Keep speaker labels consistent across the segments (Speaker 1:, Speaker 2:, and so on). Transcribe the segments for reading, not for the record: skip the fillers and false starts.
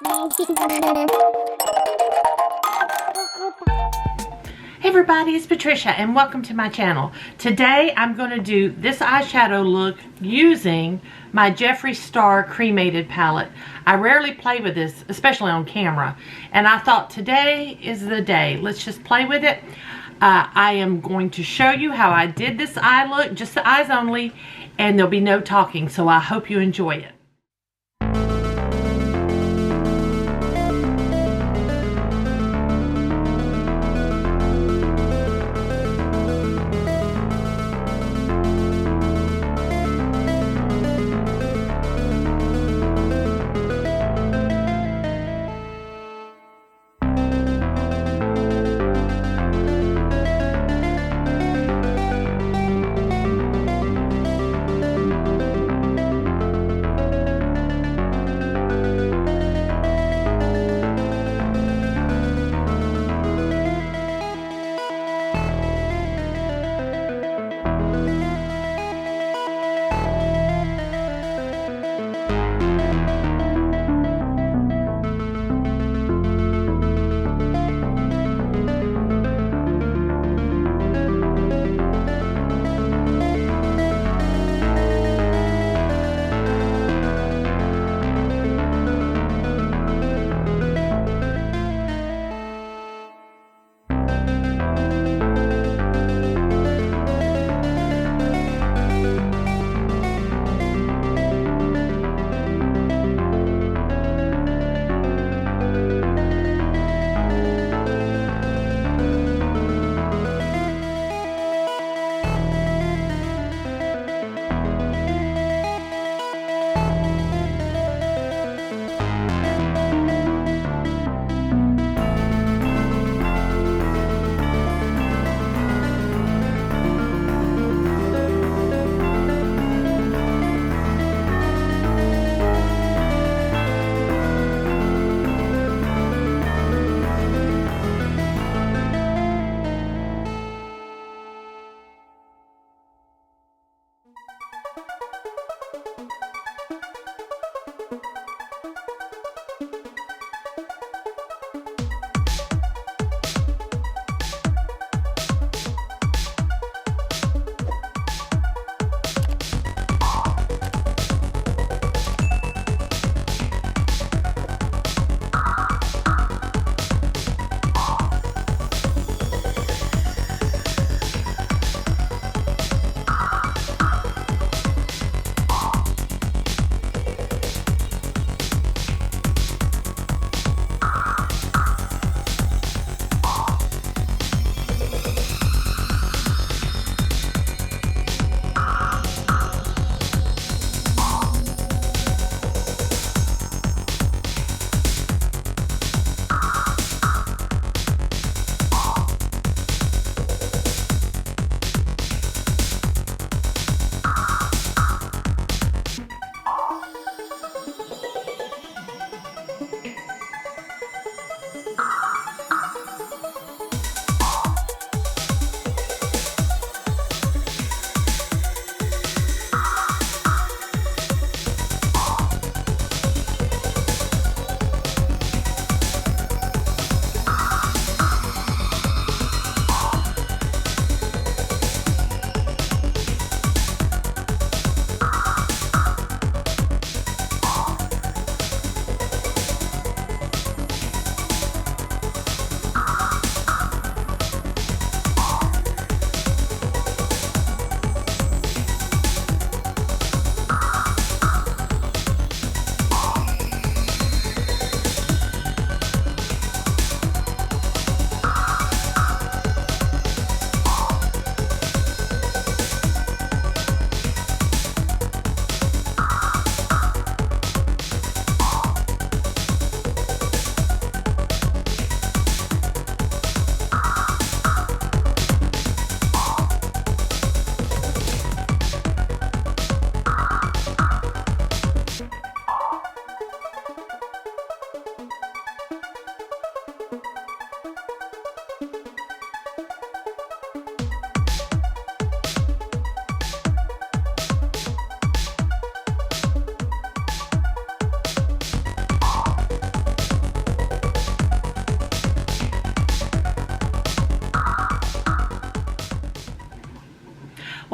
Speaker 1: Hey everybody, it's Patricia and welcome to my channel. Today I'm going to do this eyeshadow look using my Jeffree Star Cremated palette. I rarely play with this, especially on camera, and I thought today is the day. Let's just play with it. I am going to show you how I did this eye look, just the eyes only, and there'll be no talking, so I hope you enjoy it.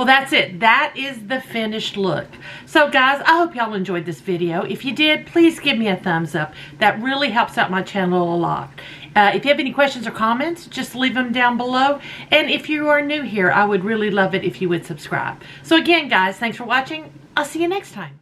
Speaker 1: Well, that's it. That is the finished look. So guys, I hope y'all enjoyed this video. If you did, please give me a thumbs up. That really helps out my channel a lot. If you have any questions or comments, just leave them down below. And if you are new here, I would really love it if you would subscribe. So again, guys, thanks for watching. I'll see you next time.